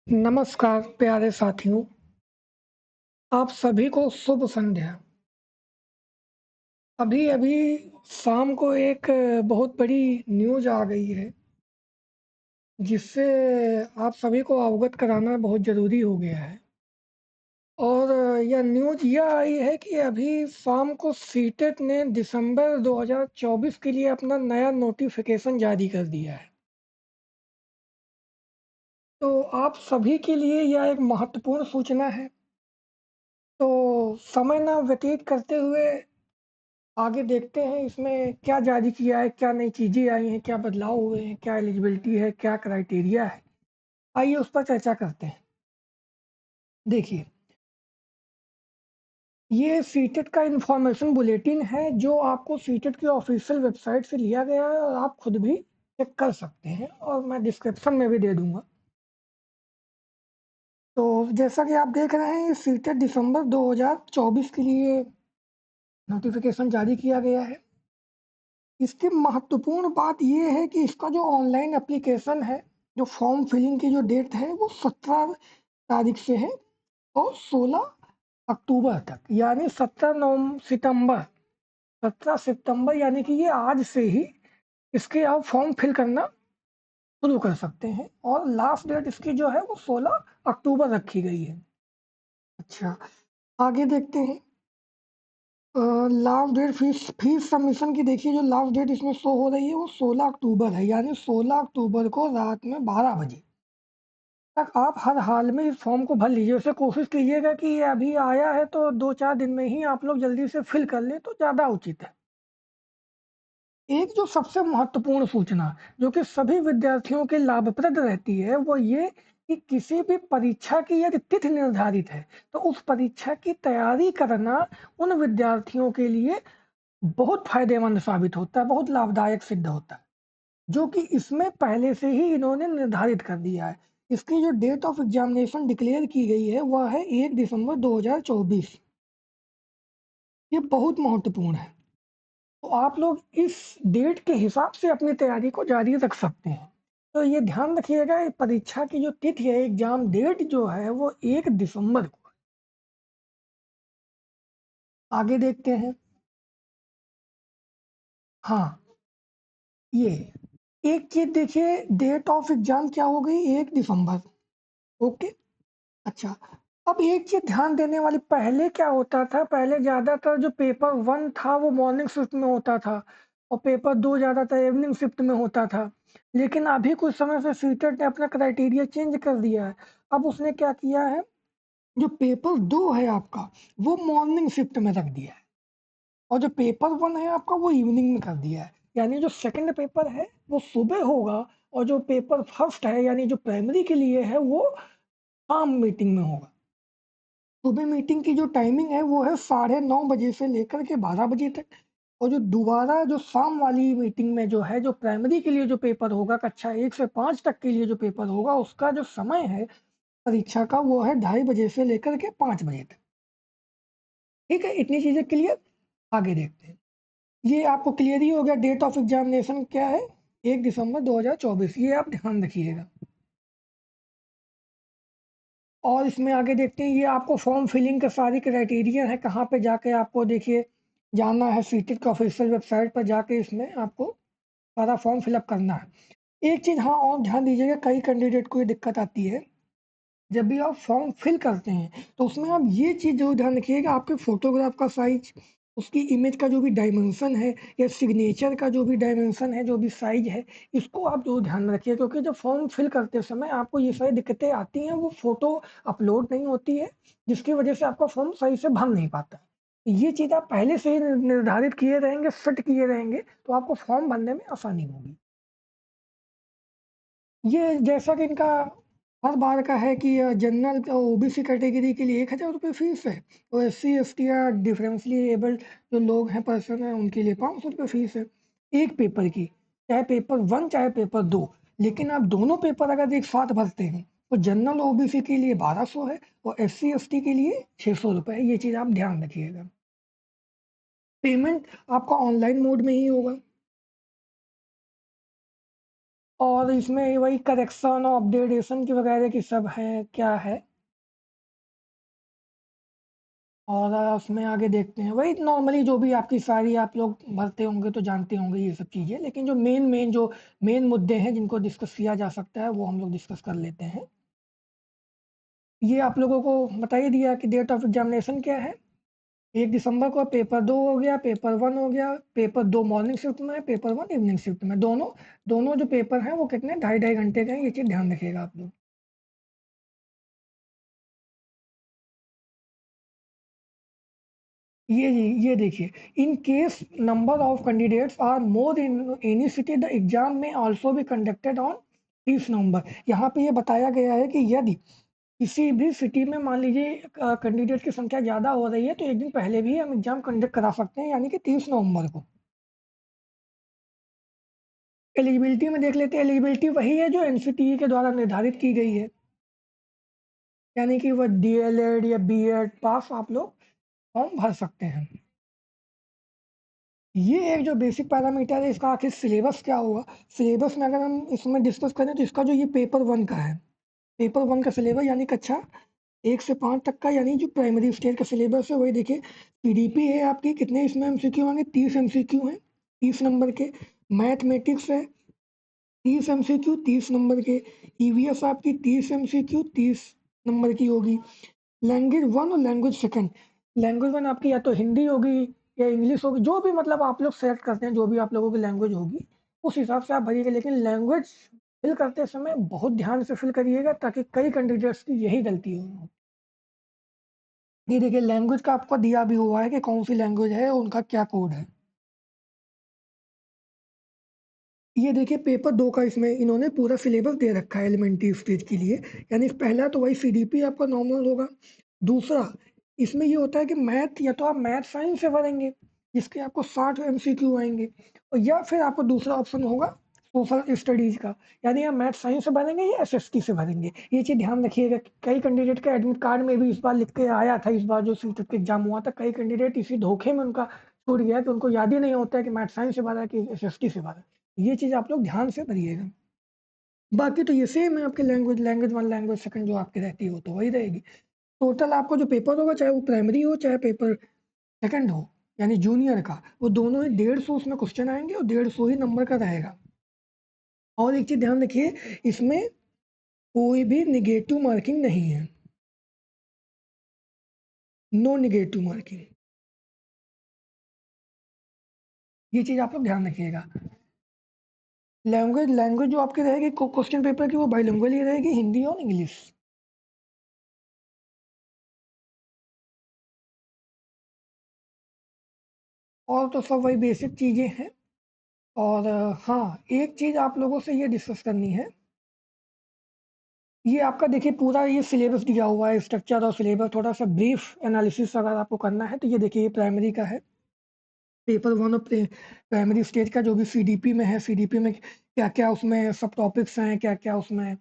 नमस्कार प्यारे साथियों, आप सभी को शुभ संध्या। अभी-अभी शाम को एक बहुत बड़ी न्यूज़ आ गई है, जिससे आप सभी को अवगत कराना बहुत ज़रूरी हो गया है। और यह न्यूज़ यह आई है कि अभी शाम को सीटेट ने दिसंबर 2024 के लिए अपना नया नोटिफ़िकेशन जारी कर दिया है। तो आप सभी के लिए यह एक महत्वपूर्ण सूचना है। तो समय ना व्यतीत करते हुए आगे देखते हैं इसमें क्या जारी किया है, क्या नई चीज़ें आई हैं, क्या बदलाव हुए हैं, क्या एलिजिबिलिटी है, क्या क्राइटेरिया है। आइए उस पर चर्चा करते हैं। देखिए, ये सीटेट का इन्फॉर्मेशन बुलेटिन है जो आपको सीटेट की ऑफिशियल वेबसाइट से लिया गया है और आप खुद भी चेक कर सकते हैं और मैं डिस्क्रिप्शन में भी दे दूँगा। तो जैसा कि आप देख रहे हैं ये सीटेट दिसंबर 2024 के लिए नोटिफ़िकेशन जारी किया गया है। इसकी महत्वपूर्ण बात ये है कि इसका जो ऑनलाइन एप्लीकेशन है, जो फॉर्म फिलिंग की जो डेट है वो 17 तारीख से है और 16 अक्टूबर तक यानी 17 सितंबर यानी कि ये आज से ही इसके आप फॉर्म फिल करना शुरू कर सकते हैं और लास्ट डेट इसकी जो है वो 16 अक्टूबर रखी गई है। अच्छा, आगे देखते हैं। लास्ट डेट फीस सबमिशन की देखिए जो लास्ट डेट इसमें शो हो रही है वो 16 अक्टूबर है यानी 16 अक्टूबर को रात में 12 बजे तक आप हर हाल में इस फॉर्म को भर लीजिए। उसे कोशिश कीजिएगा कि ये अभी आया है तो 2-4 दिन में ही आप लोग जल्दी से फिल कर लें तो ज़्यादा उचित है। एक जो सबसे महत्वपूर्ण सूचना जो कि सभी विद्यार्थियों के लाभप्रद रहती है वो ये कि किसी भी परीक्षा की यदि तिथि निर्धारित है तो उस परीक्षा की तैयारी करना उन विद्यार्थियों के लिए बहुत फ़ायदेमंद साबित होता है, बहुत लाभदायक सिद्ध होता है, जो कि इसमें पहले से ही इन्होंने निर्धारित कर दिया है। इसकी जो डेट ऑफ एग्ज़ामिनेशन डिक्लेयर की गई है, वह है 1 दिसंबर 2024। ये बहुत महत्वपूर्ण है। तो आप लोग इस डेट के हिसाब से अपनी तैयारी को जारी रख सकते हैं। तो ये ध्यान रखिएगा ये परीक्षा की जो तिथि है, एग्ज़ाम डेट जो है, वो 1 दिसंबर को है। आगे देखते हैं। हाँ, ये एक चीज़ देखिए डेट ऑफ एग्ज़ाम क्या हो गई 1 दिसंबर, ओके? अच्छा, अब एक चीज़ ध्यान देने वाली पहले क्या होता था, पहले ज़्यादातर जो पेपर 1 था वो मॉर्निंग शिफ्ट में होता था और पेपर 2 ज़्यादातर इवनिंग शिफ्ट में होता था। लेकिन अभी कुछ समय से सीटेट ने अपना क्राइटेरिया चेंज कर दिया है। अब उसने क्या किया है, जो पेपर 2 है आपका, वो मॉर्निंग शिफ्ट में रख दिया है और जो पेपर 1 है आपका वो इवनिंग में कर दिया है। यानी जो सेकंड पेपर है वो सुबह होगा और जो पेपर फर्स्ट है यानी जो प्राइमरी के लिए है वो शाम मीटिंग में होगा। सुबह मीटिंग की जो टाइमिंग है वो है 9:30 बजे से लेकर के 12 बजे तक और जो दोबारा जो शाम वाली मीटिंग में जो है जो प्राइमरी के लिए जो पेपर होगा कक्षा 1 से 5 तक के लिए जो पेपर होगा उसका जो समय है परीक्षा का वो है 2:30 बजे से लेकर के 5 बजे तक। ठीक है, इतनी चीज़ें क्लियर। आगे देखते हैं। ये आपको क्लियर ही हो गया डेट ऑफ एग्जामिनेशन क्या है 1 दिसंबर 2024 ये आप ध्यान रखिएगा। और इसमें आगे देखते हैं ये आपको फॉर्म फिलिंग का सारी क्राइटेरिया है कहाँ पे जाके आपको देखिए जाना है सीटेट की ऑफिशियल वेबसाइट पर जाके इसमें आपको सारा फॉर्म फिलअप करना है। एक चीज़ हाँ और ध्यान दीजिएगा कई कैंडिडेट को ये दिक्कत आती है, जब भी आप फॉर्म फिल करते हैं तो उसमें आप ये चीज़ ज़रूर ध्यान रखिएगा आपके फ़ोटोग्राफ का साइज़, उसकी इमेज का जो भी डायमेंशन है या सिग्नेचर का जो भी डायमेंशन है, जो भी साइज़ है, इसको आप ज़रूर ध्यान में रखिए क्योंकि जब फॉर्म फिल करते समय आपको ये सारी दिक्कतें आती हैं, वो फ़ोटो अपलोड नहीं होती है, जिसकी वजह से आपका फॉर्म सही से भर नहीं पाता है। ये चीज़ आप पहले से ही निर्धारित किए रहेंगे, सेट किए रहेंगे, तो आपको फॉर्म भरने में आसानी होगी। ये जैसा कि इनका हर बार का है कि जनरल ओबीसी कैटेगरी के लिए ₹1000 फीस है और एससी, एसटी या डिफरेंशियली एबल्ड जो लोग हैं पर्सन हैं उनके लिए ₹500 फीस है, एक पेपर की, चाहे पेपर 1 चाहे पेपर 2। लेकिन आप दोनों पेपर अगर एक साथ भरते हैं तो जनरल ओबीसी के लिए 1200 है और एससी, एसटी के लिए ₹600 है, ये चीज़ आप ध्यान रखिएगा। पेमेंट आपका ऑनलाइन मोड में ही होगा। और इसमें वही करेक्शन और अपडेटेशन की वगैरह की सब है, क्या है। और उसमें आगे देखते हैं वही नॉर्मली जो भी आपकी सारी आप लोग भरते होंगे तो जानते होंगे ये सब चीज़ें, लेकिन जो मेन मुद्दे हैं जिनको डिस्कस किया जा सकता है वो हम लोग डिस्कस कर लेते हैं। ये आप लोगों को बता ही दिया कि डेट ऑफ एग्जामिनेशन क्या है। 1 दिसंबर को पेपर 2 हो गया, पेपर 1 हो गया। पेपर 2 मॉर्निंग शिफ्ट में है, पेपर 1 इवनिंग शिफ्ट में। दोनों दोनों जो पेपर हैं वो कितने ढाई ढाई घंटे के हैं, ये चीज़ ध्यान रखिएगा आप लोग। ये देखिए, in case number of candidates are more in any city the exam में also be conducted on 30 November. यहाँ पे ये बताया गया है कि यदि किसी भी सिटी में मान लीजिए कैंडिडेट की संख्या ज़्यादा हो रही है तो एक दिन पहले भी हम एग्जाम कंडक्ट करा सकते हैं, यानी कि 30 नवंबर को। एलिजिबिलिटी में देख लेते हैं, एलिजिबिलिटी वही है जो एनसीटीई के द्वारा निर्धारित की गई है, यानी कि वह डीएलएड या बीएड पास आप लोग फॉर्म भर सकते हैं। ये एक जो बेसिक पैरामीटर है, इसका आखिर सिलेबस क्या होगा। सिलेबस में अगर हम इसमें डिस्कस करें तो इसका जो ये पेपर 1 का है, पेपर 1 का सिलेबस यानी कक्षा 1 से 5 तक का, यानी जो प्राइमरी स्टेज का सिलेबस है वही देखिए। पीडीपी है आपकी, कितने इसमें एमसीक्यू आएंगे, 30 एमसीक्यू हैं 30 नंबर के। मैथमेटिक्स है 30 एमसीक्यू 30 नंबर के। ईवीएस आपकी 30 एमसीक्यू 30 नंबर की होगी। लैंग्वेज 1 और लैंग्वेज सेकंड, लैंग्वेज 1 आपकी या तो हिंदी होगी या इंग्लिश होगी, जो भी मतलब आप लोग सेलेक्ट करते हैं, जो भी आप लोगों की लैंग्वेज होगी उस हिसाब से आप भरिएगा। लेकिन लैंग्वेज फिल करते समय बहुत ध्यान से फिल करिएगा, ताकि कई कैंडिडेट्स की यही गलती हो। ये देखिए, लैंग्वेज का आपको दिया भी हुआ है कि कौन सी लैंग्वेज है, उनका क्या कोड है। ये देखिए, पेपर 2 का इसमें इन्होंने पूरा सिलेबस दे रखा है एलिमेंट्री स्टेज के लिए। यानी पहला तो वही सीडीपी आपका नॉर्मल होगा। दूसरा, इसमें ये होता है कि मैथ या तो आप मैथ साइंस से भरेंगे जिसके आपको 60 एमसीक्यू आएंगे, और या फिर आपको दूसरा ऑप्शन होगा सोशल स्टडीज का, यानी आप मैथ साइंस से भरेंगे या एसएसटी से भरेंगे। ये चीज़ ध्यान रखिएगा कि कई कैंडिडेट का एडमिट कार्ड में भी इस बार लिख के आया था, इस बार जो सीटेट का एग्जाम हुआ था, कई कैंडिडेट इसी धोखे में उनका छूट गया कि उनको याद ही नहीं होता है कि मैथ साइंस से भरा कि एसएसटी से भरा। ये चीज़ आप लोग ध्यान से करिएगा। बाकी तो ये सेम है आपके लैंग्वेज 1 लैंग्वेज सेकंड जो आपकी रहती हो तो वही रहेगी। टोटल आपको जो पेपर होगा, चाहे वो प्राइमरी हो चाहे पेपर सेकंड हो, यानी जूनियर का, वो दोनों ही 150 उसमें क्वेश्चन आएंगे और 150 ही नंबर का रहेगा। और एक चीज़ ध्यान रखिए, इसमें कोई भी निगेटिव मार्किंग नहीं है, नो निगेटिव मार्किंग। ये चीज़ आप लोग ध्यान रखिएगा। लैंग्वेज लैंग्वेज जो आपकी रहेगी क्वेश्चन पेपर की, वो बाइलिंगुअल ही रहेगी, हिंदी और इंग्लिश। और तो सब वही बेसिक चीज़ें हैं। और हाँ, एक चीज़ आप लोगों से ये डिस्कस करनी है। ये आपका देखिए पूरा ये सिलेबस दिया हुआ है, स्ट्रक्चर और सिलेबस, थोड़ा सा ब्रीफ एनालिसिस अगर आपको करना है तो ये देखिए, ये प्राइमरी का है, पेपर 1 और प्राइमरी स्टेज का जो भी सीडीपी में है, सीडीपी में क्या क्या उसमें सब टॉपिक्स हैं, क्या क्या उसमें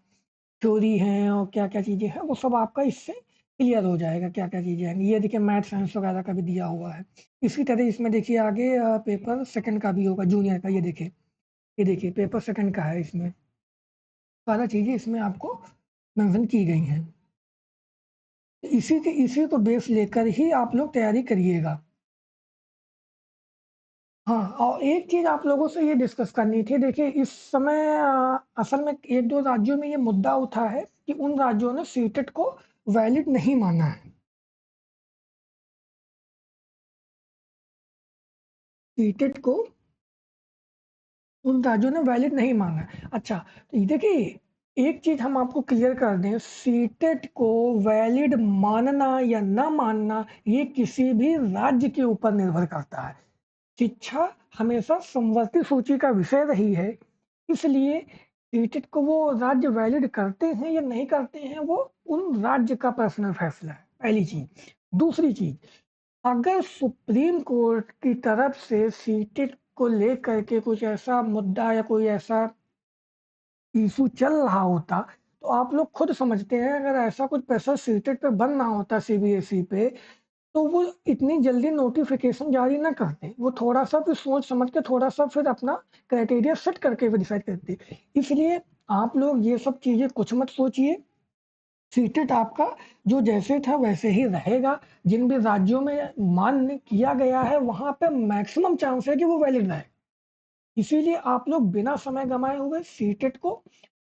थ्योरी हैं और क्या क्या चीज़ें हैं, वो सब आपका इससे क्लियर हो जाएगा क्या क्या चीज़ें हैं। ये देखिए, मैथ साइंस वगैरह का भी दिया हुआ है। इसी तरह इसमें देखिए आगे पेपर सेकंड का भी होगा जूनियर का। ये देखिए पेपर सेकंड का है, इसमें सारा चीज़ें इसमें आपको मेंशन की गई हैं। इसी को बेस लेकर ही आप लोग तैयारी करिएगा। हाँ, और एक चीज़ आप लोगों से ये डिस्कस करनी थी। देखिए, इस समय असल में 1-2 राज्यों में ये मुद्दा उठा है कि उन राज्यों ने सीटेट को वैलिड नहीं माना है। सीटेट को उन राज्यों ने वैलिड नहीं माना है। अच्छा, तो देखिए, एक चीज़ हम आपको क्लियर कर दें, सीटेट को वैलिड मानना या ना मानना ये किसी भी राज्य के ऊपर निर्भर करता है। शिक्षा हमेशा समवर्ती सूची का विषय रही है, इसलिए सीटेट को वो राज्य वैलिड करते हैं या नहीं करते हैं, वो उन राज्य का पर्सनल फैसला है, पहली चीज। दूसरी चीज, अगर सुप्रीम कोर्ट की तरफ से सीटेट को लेकर के कुछ ऐसा मुद्दा या कोई ऐसा इशू चल रहा होता, तो आप लोग खुद समझते हैं, अगर ऐसा कुछ प्रेशर सीटेट पे बन रहा होता सीबीएसई पे, तो वो इतनी जल्दी नोटिफ़िकेशन जारी ना करते। वो थोड़ा-सा फिर सोच समझ के थोड़ा-सा फिर अपना क्राइटेरिया सेट करके वो डिसाइड करते। इसलिए आप लोग ये सब चीज़ें कुछ मत सोचिए। सीटेट आपका जो जैसे था वैसे ही रहेगा। जिन भी राज्यों में मान्य किया गया है, वहाँ पे मैक्सिमम चांस है कि वो वैलिड रहे। इसीलिए आप लोग बिना समय गँवाए हुए सीटेट को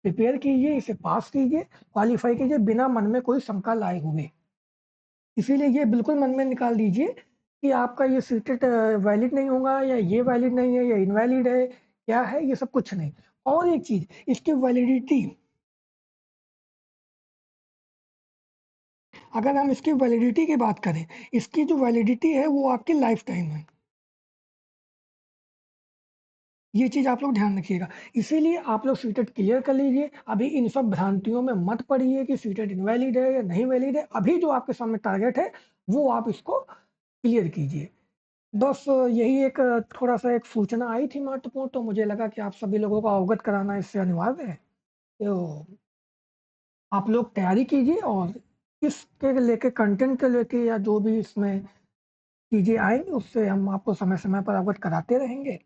प्रिपेयर कीजिए, इसे पास कीजिए, क्वालीफाई कीजिए बिना मन में कोई शंका लाए हुए। इसीलिए ये बिल्कुल मन में निकाल दीजिए कि आपका ये सीटेट वैलिड नहीं होगा या ये वैलिड नहीं है या इनवैलिड है, क्या है, ये सब कुछ नहीं। और एक चीज़, इसकी वैलिडिटी, अगर हम इसकी वैलिडिटी की बात करें, इसकी जो वैलिडिटी है वो आपकी लाइफ़ टाइम है। ये चीज़ आप लोग ध्यान रखिएगा। इसीलिए आप लोग सीटेट क्लियर कर लीजिए। अभी इन सब भ्रांतियों में मत पड़िए कि सीटेट इनवैलिड है या नहीं वैलिड है। अभी जो आपके सामने टारगेट है, वो आप इसको क्लियर कीजिए। बस यही एक थोड़ा-सा एक सूचना आई थी महत्वपूर्ण, तो मुझे लगा कि आप सभी लोगों को अवगत कराना इससे अनिवार्य है। तो आप लोग तैयारी कीजिए और इसके लेके कंटेंट को लेके या जो भी इसमें चीज़ें आएँगी, उससे हम आपको समय-समय पर अवगत कराते रहेंगे।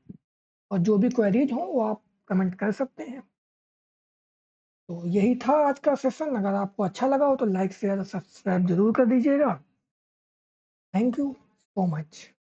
और जो भी क्वेरीज़ हों, वो आप कमेंट कर सकते हैं। तो यही था आज का सेशन। अगर आपको अच्छा लगा हो तो लाइक, शेयर और सब्सक्राइब ज़रूर कर दीजिएगा। Thank you so much.